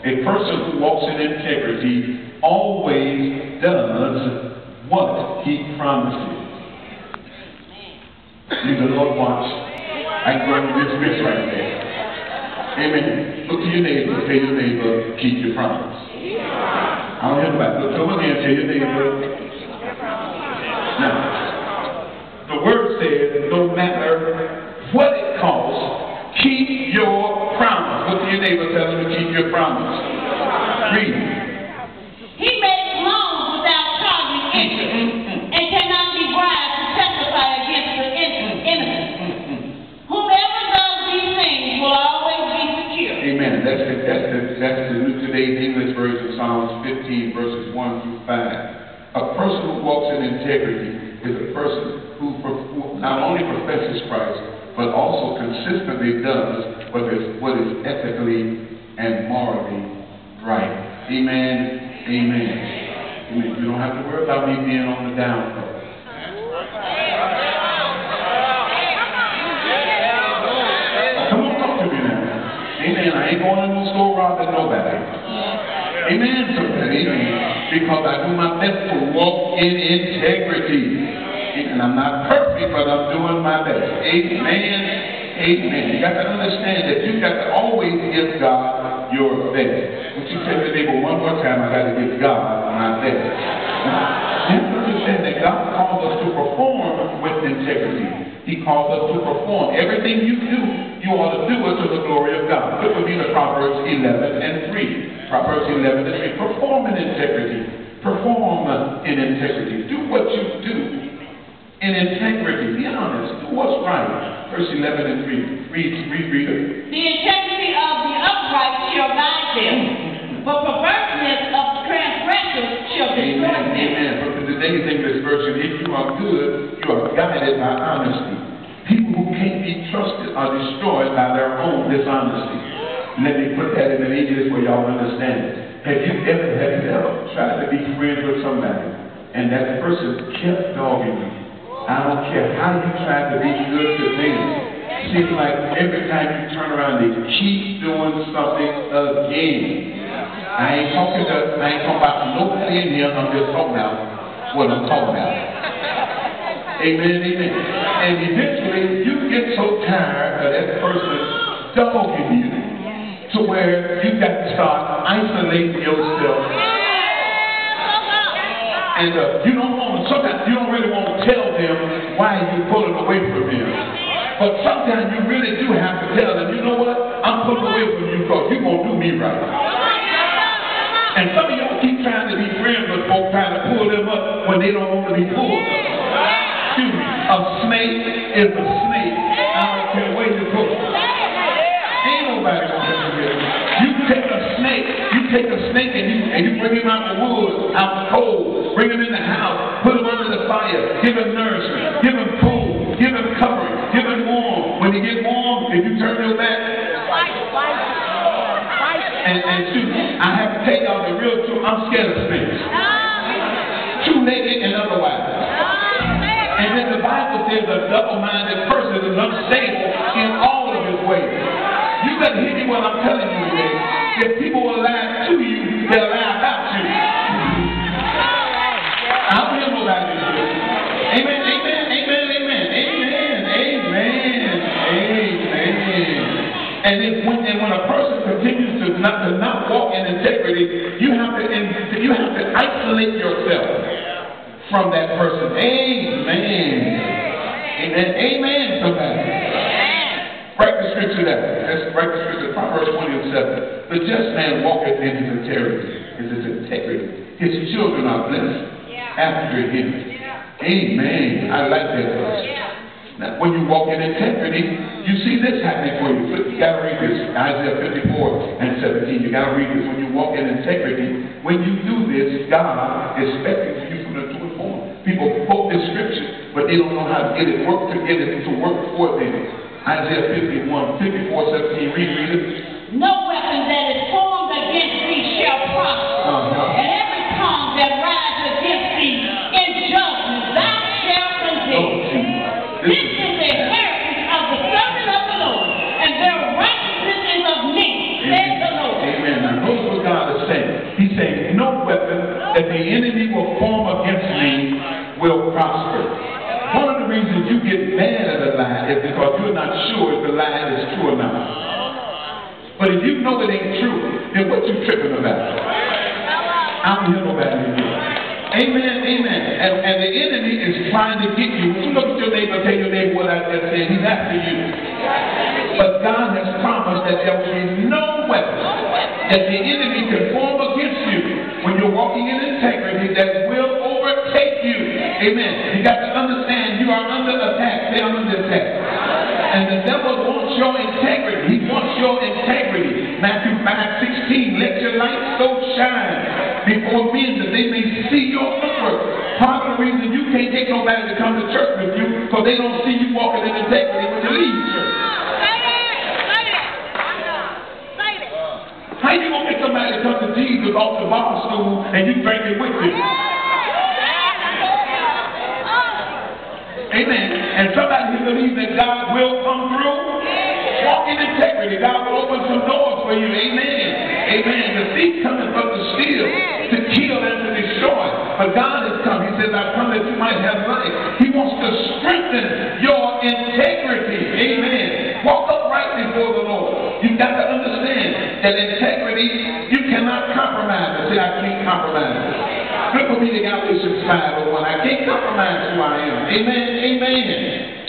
A person who walks in integrity always does what he promises. Leave the Lord watch. I can go into this right there. Amen. Look to your neighbor. Tell your neighbor, keep your promise. I don't hear nobody. Look over there and tell your neighbor. Now, the word says, no matter what it costs, keep your promise. Look to your neighbor, tell him to keep your promise. Read. He makes loans without charging interest and cannot be bribed to testify against the innocent. Whomever does these things will always be secure. Amen. That's the New Today's English version, Psalms 15, verses 1 through 5. A person who walks in integrity is a person who not only professes Christ, but also consistently does what is ethically and morally right. Amen. Amen. Amen. You don't have to worry about me being on the down low. Come on, talk to me now. Amen. I ain't going to no store robbing nobody. Amen. Amen. Because I do my best to walk in integrity. And I'm not perfect, but I'm doing my best. Amen. Amen. You got to understand that you got to always give God your best. Would you say to the neighbor one more time, I got to give God my best. You have to understand that God calls us to perform with integrity. He calls us to perform. Everything you do, you ought to do it to the glory of God. Look with me to Proverbs 11 and 3. Proverbs 11 and 3. Perform in integrity. Perform in integrity. Do what you do in integrity. Be honest. Do what's right. Verse 11 and 3. Read it. The integrity of the upright shall guide them, but perverseness of the transgressors shall destroy them. Amen. From today's English version, if you are good, you are guided by honesty. People who can't be trusted are destroyed by their own dishonesty. Let me put that in an English where y'all understand it. Have you ever tried to be friends with somebody and that person kept dogging you? I don't care how you try to be good to them. Seems like every time you turn around, they keep doing something again. I ain't talking about nobody in here. I'm just talking about what I'm talking about. Amen, amen. And eventually, you get so tired of that person dogging you to where you got to start isolating yourself. And you don't want to, sometimes you don't really want to tell them why you're pulling away from them. But sometimes you really do have to tell them, you know what? I'm pulling away from you because you're going to do me right. And some of y'all keep trying to be friends with folks, trying to pull them up when they don't want to be pulled up. Excuse me. A snake is a snake. I don't care where you put it. Ain't nobody going to do it. You take a snake and you bring him out the woods, out the cold, bring him in the house, put him under the fire, give him nourishment, give him food, give him covering, give him warm. When he gets warm, if you turn your back, and shoot, I have to tell y'all the real truth, I'm scared of snakes. Two-legged and otherwise. And then the Bible says a double-minded person is unstable in all of his ways. You better hear me what I'm telling you today. If people will lie to you, they'll lie about you. I don't hear nobody do this. Amen, amen, amen, amen, amen, amen, amen. And when a person continues to not walk in integrity, you have to isolate yourself from that person. Amen. Amen. Amen. Somebody. Write the scripture down. Let's write the scripture. Proverbs 20:7. The just man walketh in his integrity. His children are blessed after him. Amen. I like that verse. Now, when you walk in integrity, you see this happening for you. You got to read this. Isaiah 54 and 17. You got to read this. When you walk in integrity, when you do this, God is expecting you from the true form. People quote this scripture, but they don't know how to get it work for them. Isaiah 54:17. Read it. No weapon that is formed against thee shall prosper, and every tongue that rises against thee in judgment thou shalt condemn. This is the inheritance of the servant of the Lord, and their righteousness is of me, says the Lord. Amen. Now, that the enemy will form against me will prosper. One of the reasons you get mad at a lie is because you're not sure if the lie is true or not. But if you know it ain't true, then what you tripping about? I don't hear nobody in here. Amen, amen. And the enemy is trying to get you. When you look at your neighbor, tell your neighbor what I just said, he's after you. But God has promised that there will be no weapon that the enemy can form against you when you're walking in integrity that will overtake you. Amen. You got to understand you are under attack. Say, I'm under attack. And the devil wants your integrity. He wants your integrity. Matthew 5:16, let your light so shine before men that they may see your good work. Part of the reason you can't get nobody to come to church with you because they don't see you walking in integrity when you leave church. How you gonna get somebody to come to Jesus off the bar stool and you drink it with them? Amen. And somebody who believes that God will come through, walk in integrity. God will open some doors for you. Amen. Amen. The thief cometh but to steal, to kill, and to destroy. But God has come. He says, I've come that you might have life. He wants to strengthen your integrity. Amen. Walk upright before the Lord. You've got to understand that integrity, you cannot compromise it. Say, I can't compromise it. Look for me to Galatians 5:1. I can't compromise who I am. Amen. Amen.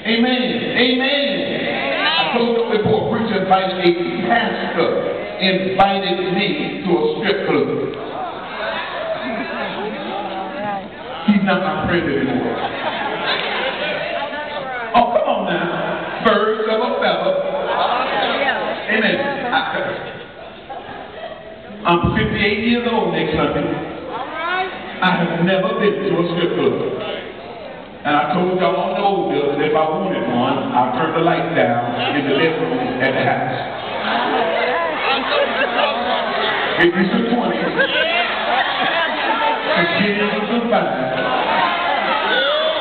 Amen. Amen. I told you before, preacher invited a pastor invited me to a strip club. He's not my friend anymore. Oh, come on now. Birds of a feather. Amen. I'm 58 years old next Sunday. I have never been to a strip club. And I told y'all no that if I wanted one, I'll turn the light down in the living room at the house. Get me some 20s. Some kids and some fives.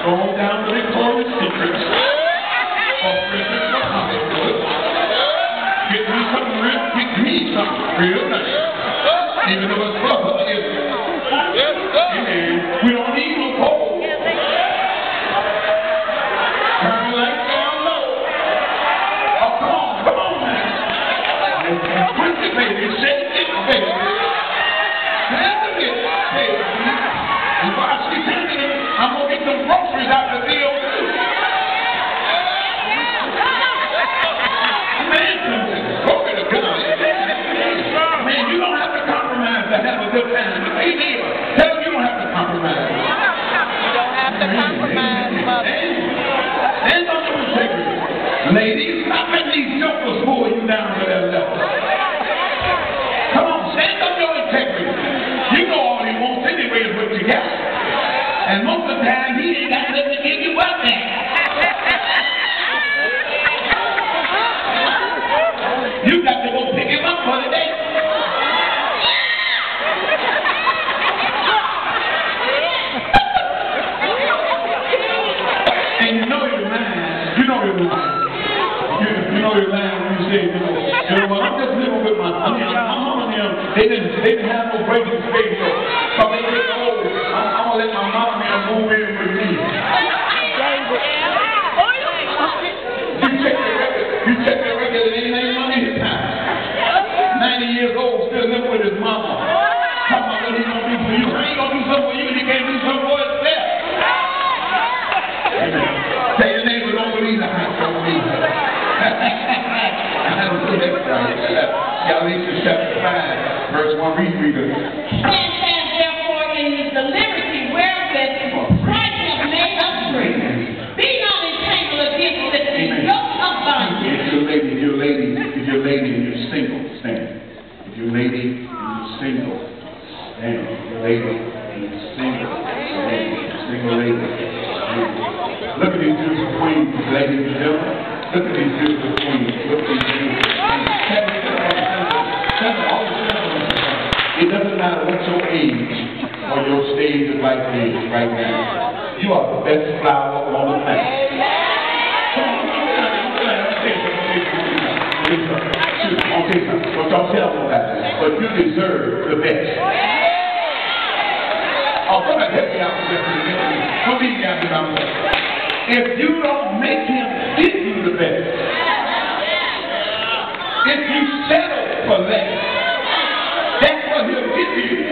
Going down to Victoria's Secret. Or Princess of Hollywood. Get me something real nice. Even though it's for her, we don't need no pole. Turn the light down low. Oh, come on now. Push it, baby. Shake it, baby. Handle it, baby. And while she's handling it, I'm going to get some groceries out the deal, too. Man, glory to God. Man, you don't have to compromise to have a good time. But hey, neighbor, tell them you don't have to compromise. You don't have to compromise, mother. Stand on your integrity. Ladies, stop letting these jokers pull you down to that level. Come on, stand on your integrity. You know all he wants anyway is what you got. And most of the time, he ain't got nothing to give you but that. You got to go pick him up for the day. And you know you're lying. You know you're lying. You know you're lying when you say, well, I'm just living with my mom and them. They didn't have no break in space. So they get old. I'm going to let my mom and them move in with me. You check the record, it ain't any money his time. 90 years old, still living with his mama. Talking about what he gonna do for you. How he gonna do something for you and he can't do something for himself? Tell your neighbor, don't believe the hype, don't believe it. Galatians chapter 5, verse 1, read it. Stand fast, therefore, in the liberty wherewith Christ hath made us free. Be not entangled against the yoke of bondage. If you're a lady and you're single, stand. If you're a lady and you're single, stand. If you're a lady and you're single, stand. Single lady, stand. Look at these beautiful queens, ladies and gentlemen. Look at these beautiful queens. Look at these beautiful queens. It doesn't matter what your age or your stage of life is right now. You are the best flower on the planet. Okay, what y'all tell me about that. But you deserve the best. Oh, somebody help me out with this. Don't leave me out here by myself. If you don't make him fit you the best, if you settle for less, that's what he'll give you.